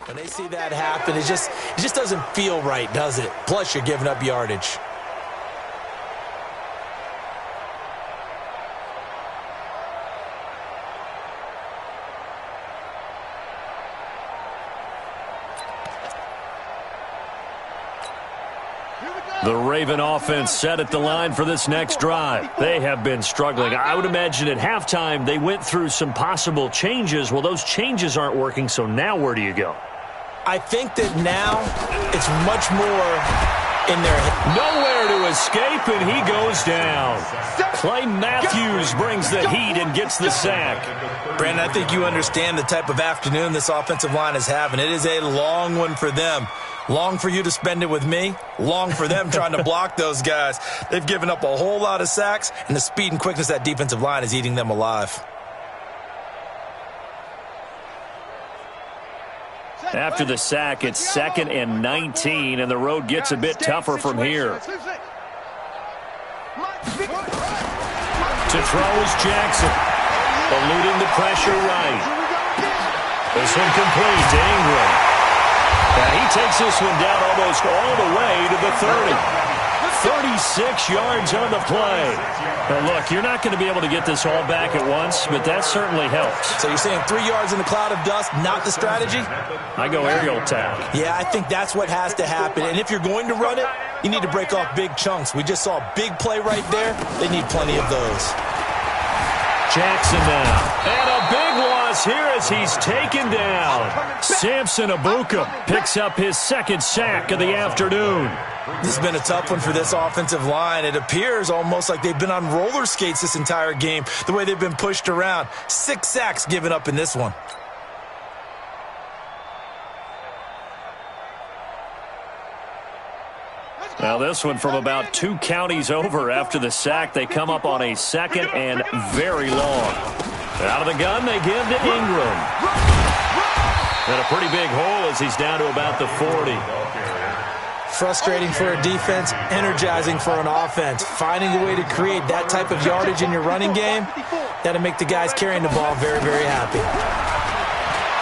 When they see that happen, it just doesn't feel right, does it? Plus, you're giving up yardage. The Raven offense set at the line for this next drive. They have been struggling. I would imagine at halftime they went through some possible changes. Well, those changes aren't working, so now where do you go? I think that now it's much more in their head. Nowhere to escape, and he goes down. Clay Matthews brings the heat and gets the sack. Brandon, I think you understand the type of afternoon this offensive line is having. It is a long one for them. Long for you to spend it with me. Long for them trying to block those guys. They've given up a whole lot of sacks, and the speed and quickness of that defensive line is eating them alive. After the sack, it's 2nd and 19, and the road gets a bit tougher from here. To throw is Jackson. Eluding the pressure right. This one complete to Ingram. And he takes this one down almost all the way to the 30. 36 yards on the play. Now, look, you're not going to be able to get this all back at once, but that certainly helps. So you're saying 3 yards in the cloud of dust, not the strategy? I go aerial attack. Yeah, I think that's what has to happen. And if you're going to run it, you need to break off big chunks. We just saw a big play right there. They need plenty of those. Jackson now. And a big loss here as he's taken down. Samson Abuka picks up his 2nd sack of the afternoon. This has been a tough one for this offensive line. It appears almost like they've been on roller skates this entire game, the way they've been pushed around. 6 sacks given up in this one. Now this one from about 2 counties over. After the sack, they come up on a 2nd and very long. Out of the gun, they give to Ingram. And a pretty big hole as he's down to about the 40. Frustrating for a defense, energizing for an offense. Finding a way to create that type of yardage in your running game, that'll make the guys carrying the ball very, very happy.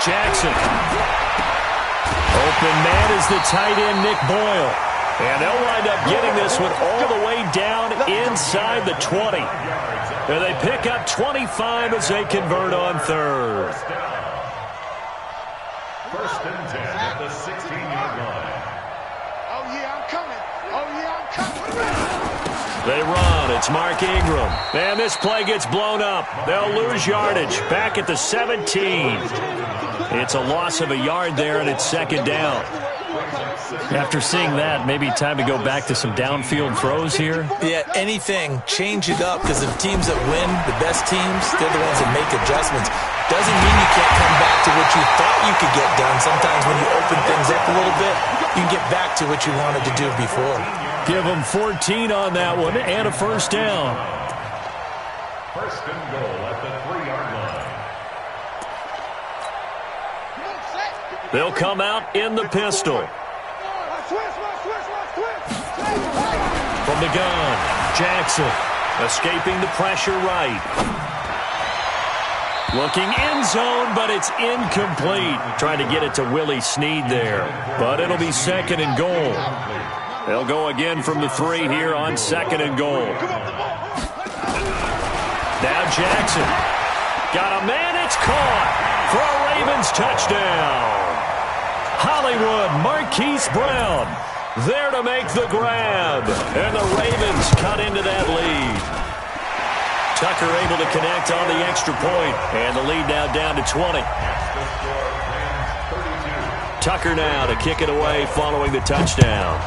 Jackson. Open man is the tight end, Nick Boyle. And they'll wind up getting this one all the way down inside the 20. And they pick up 25 as they convert on 3rd. 1st and 10 at the 16-yard line. Oh, yeah, I'm coming. Oh, yeah, I'm coming. They run. It's Mark Ingram. And this play gets blown up. They'll lose yardage. Back at the 17. It's a loss of a yard there, and it's 2nd down. After seeing that, maybe time to go back to some downfield throws here. Yeah, anything. Change it up, because the teams that win, the best teams, they're the ones that make adjustments. Doesn't mean you can't come back to what you thought you could get done. Sometimes when you open things up a little bit, you can get back to what you wanted to do before. Give them 14 on that one and a 1st down. 1st and goal at the 3-yard line. They'll come out in the pistol. From the gun, Jackson escaping the pressure right. Looking end zone, but it's incomplete. Trying to get it to Willie Snead there. But it'll be 2nd and goal. They'll go again from the 3 here on 2nd and goal. Now Jackson. Got a man, it's caught for a Ravens touchdown. Hollywood Marquise Brown there to make the grab. And the Ravens cut into that lead. Tucker able to connect on the extra point. And the lead now down to 20. Tucker now to kick it away following the touchdown.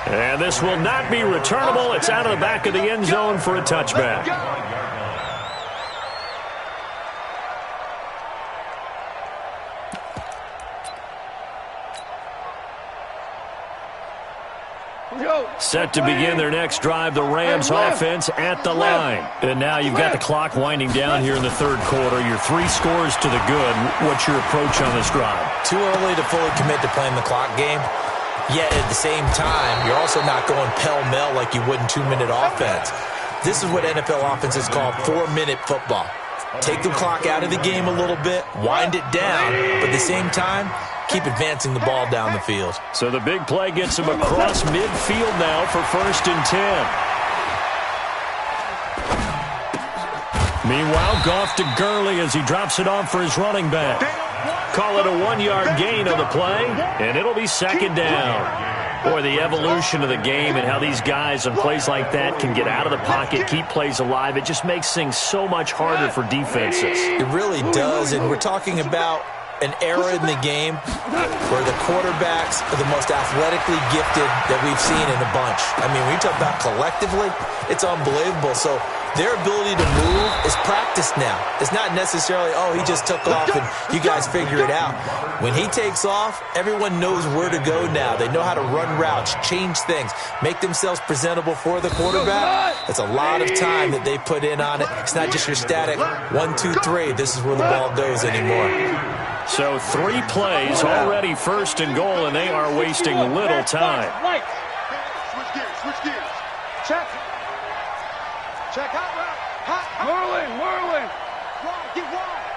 And this will not be returnable. It's out of the back of the end zone for a touchback. Set to begin their next drive, the Rams offense at the line. And now you've got the clock winding down here in the 3rd quarter. You're 3 scores to the good. What's your approach on this drive? Too early to fully commit to playing the clock game. Yet at the same time, you're also not going pell-mell like you would in 2-minute offense. This is what NFL offenses call 4-minute football. take the clock out of the game a little bit, wind it down, but at the same time, keep advancing the ball down the field. So the big play gets him across midfield now for 1st and 10. Meanwhile, Goff to Gurley as he drops it off for his running back. Call it a 1-yard gain on the play, and it'll be 2nd down. Boy, the evolution of the game and how these guys on plays like that can get out of the pocket, keep plays alive, it just makes things so much harder for defenses. It really does, and we're talking about an era in the game where the quarterbacks are the most athletically gifted that we've seen in a bunch. I mean, when you talk about collectively, it's unbelievable. So their ability to move is practiced now. It's not necessarily, oh, he just took off and you guys figure it out. When he takes off, everyone knows where to go now. They know how to run routes, change things, make themselves presentable for the quarterback. It's a lot of time that they put in on it. It's not just your static 1, 2, 3. This is where the ball goes anymore. So 3 plays already 1st and goal, and they are wasting little time. Switch gears. Check. Check hot route. Hot. Whirling. Get wide.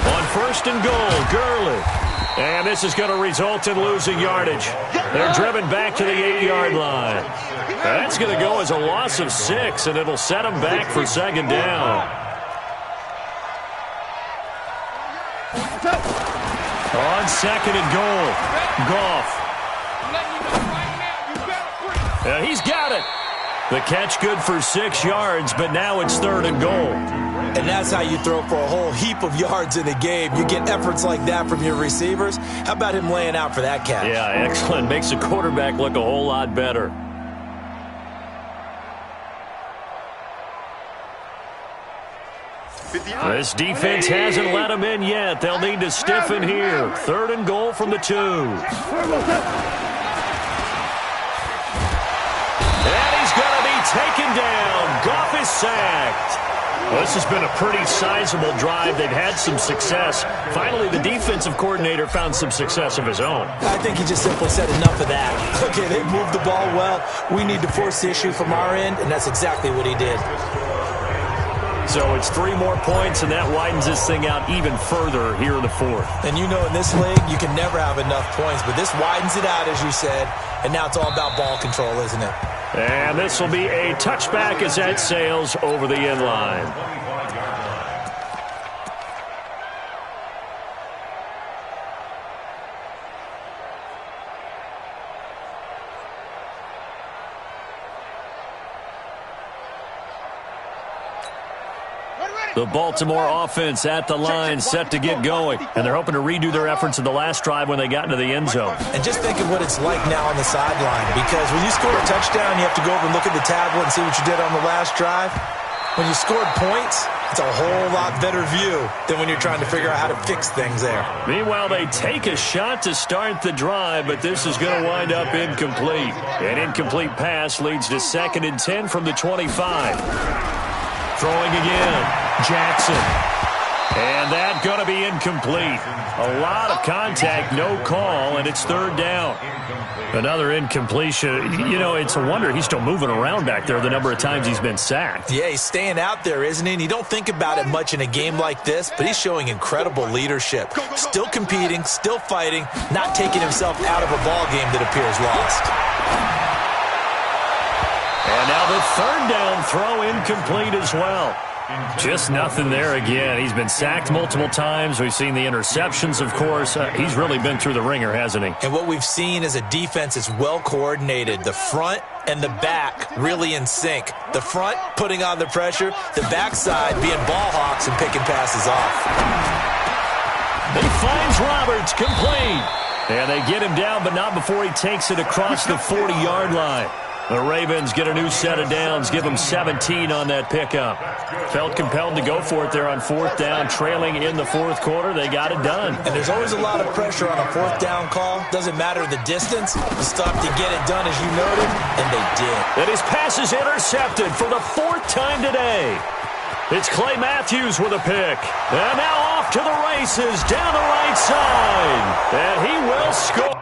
On 1st and goal, Gurley. And this is going to result in losing yardage. They're driven back to the 8-yard line. That's going to go as a loss of 6, and it'll set them back for 2nd down. On 2nd and goal, Goff. Yeah, he's got it. The catch good for 6 yards, but now it's 3rd and goal. And that's how you throw for a whole heap of yards in a game. You get efforts like that from your receivers. How about him laying out for that catch? Yeah, excellent. Makes the quarterback look a whole lot better. This defense hasn't let him in yet. They'll need to stiffen here. 3rd and goal from the 2. And he's going to be taken down. Goff is sacked. Well, this has been a pretty sizable drive. They've had some success. Finally, the defensive coordinator found some success of his own. I think he just simply said enough of that. Okay, they've moved the ball well. We need to force the issue from our end, and that's exactly what he did. So it's 3 more points, and that widens this thing out even further here in the 4th. And you know in this league, you can never have enough points, but this widens it out, as you said, and now it's all about ball control, isn't it? And this will be a touchback as that sails over the end line. The Baltimore offense at the line, set to get going. And they're hoping to redo their efforts in the last drive when they got into the end zone. And just think of what it's like now on the sideline, because when you score a touchdown, you have to go over and look at the tablet and see what you did on the last drive. When you scored points, it's a whole lot better view than when you're trying to figure out how to fix things there. Meanwhile, they take a shot to start the drive, but this is going to wind up incomplete. An incomplete pass leads to 2nd and 10 from the 25. Throwing again, Jackson. And that going to be incomplete. A lot of contact, no call, and it's 3rd down. Another incompletion. You know, it's a wonder he's still moving around back there the number of times he's been sacked. Yeah, he's staying out there, isn't he? And you don't think about it much in a game like this, but he's showing incredible leadership. Still competing, still fighting, not taking himself out of a ball game that appears lost. And now the 3rd down throw incomplete as well. Just nothing there again. He's been sacked multiple times. We've seen the interceptions, of course. He's really been through the ringer, hasn't he? And what we've seen is a defense that's well coordinated. The front and the back really in sync. The front putting on the pressure, the backside being ball hawks and picking passes off. He finds Roberts, complete. And they get him down, but not before he takes it across the 40-yard line. The Ravens get a new set of downs, give them 17 on that pickup. Felt compelled to go for it there on 4th down, trailing in the 4th quarter. They got it done. And there's always a lot of pressure on a 4th down call. Doesn't matter the distance. You stop to get it done, as you noted, and they did. And his pass is intercepted for the 4th time today. It's Clay Matthews with a pick. And now off to the races down the right side. And he will score.